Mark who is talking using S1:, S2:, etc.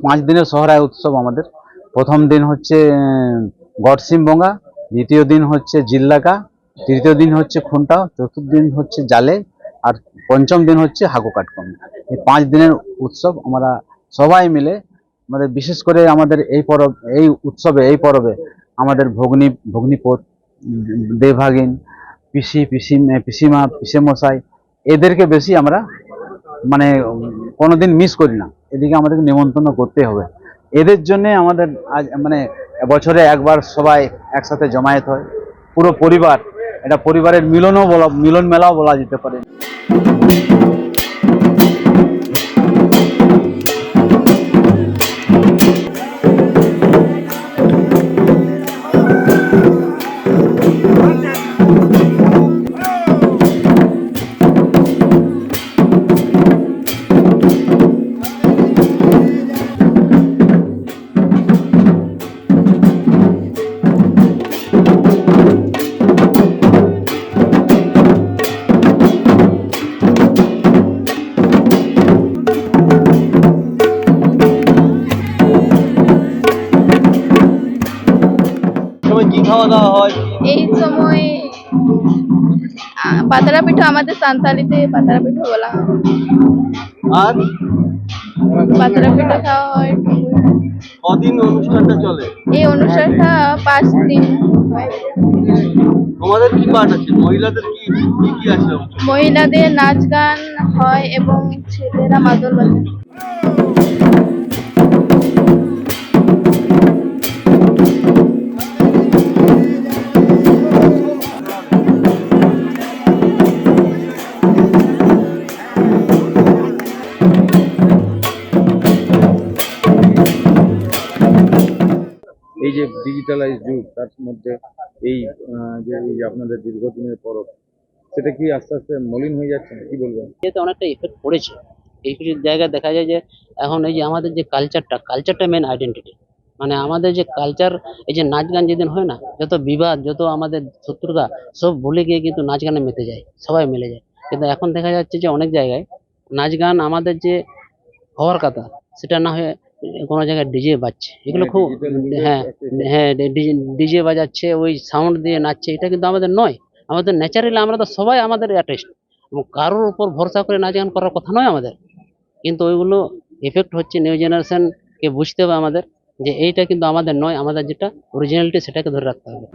S1: পাঁচ দিনের সহরায় উৎসব আমাদের। প্রথম দিন হচ্ছে গড়সিম বঙ্গা, দ্বিতীয় দিন হচ্ছে জিল্লাকা, তৃতীয় দিন হচ্ছে খুন্টা, চতুর্থ দিন হচ্ছে জালে, আর পঞ্চম দিন হচ্ছে হাগু কাটকম। এই 5 দিনের উৎসব আমরা সবাই মিলে, আমাদের বিশেষ করে আমাদের এই উৎসবে এই পরবে আমাদের ভগ্নিপোত, দেভাগিন, পিসিমা, পিসেমশাই, এদেরকে বেশি আমরা মানে কোনোদিন মিস করি না। এদিকে আমাদেরকে নিমন্ত্রণ করতে হবে। এদের জন্য আমাদের আজ মানে বছরে একবার সবাই একসাথে জমায়েত হয়, পুরো পরিবার। এটা পরিবারের মিলন মেলাও বলা যেতে পারে।
S2: খাওয়া দাওয়া হয়
S3: এই সময়? পাতারা পিঠা, আমাদের সান্তালিতে পাতারা পিঠা বলা হয়।
S2: আর
S3: পাতারা পিঠা খাওয়া হয়।
S2: কদিন অনুষ্ঠানটা চলে?
S3: এই অনুষ্ঠানটা 5 দিন হয়।
S2: তোমাদের কি পাঠ আছে? মহিলাদের কি কি আছে?
S3: মহিলাদের নাচ গান হয় এবং ছেলেরা মাদল বাজায়।
S1: এই যে ডিজিটালাইজ যুগ, তার মধ্যে এই যে আপনাদের দীর্ঘদিনের পরব, সেটা কি আস্তে আস্তে মলিন হয়ে যাচ্ছে, কি বলবেন?
S4: এতে অনেকটা ইফেক্ট পড়েছে। এই কিছু জায়গায় দেখা যায় যে এখন এই যে আমাদের যে কালচারটা মেন আইডেন্টিটি। মানে আমাদের যে কালচার, এই যে নাচ গান যেদিন হয় না, যত বিবাদ, যত আমাদের শত্রুতা সব ভুলে গিয়ে কিন্তু নাচ গানে মেতে যায়, সবাই মিলে যায়। কিন্তু এখন দেখা যাচ্ছে যে অনেক জায়গায় নাচ গান আমাদের যে হওয়ার কথা, সেটা না হয়ে কোনো জায়গায় ডিজে বাজছে। এগুলো খুব, হ্যাঁ হ্যাঁ, ডিজে বাজাচ্ছে, ওই সাউন্ড দিয়ে নাচছে। এটা কিন্তু আমাদের নয়। আমাদের ন্যাচারালি আমরা তো সবাই আমাদের আর্টিস্ট, এবং কারোর উপর ভরসা করে নাচ গান করার কথা নয় আমাদের। কিন্তু ওইগুলো এফেক্ট হচ্ছে। নিউ জেনারেশনকে বুঝতে হবে আমাদের যে এইটা কিন্তু আমাদের নয়, আমাদের যেটা অরিজিনালিটি সেটাকে ধরে রাখতে হবে।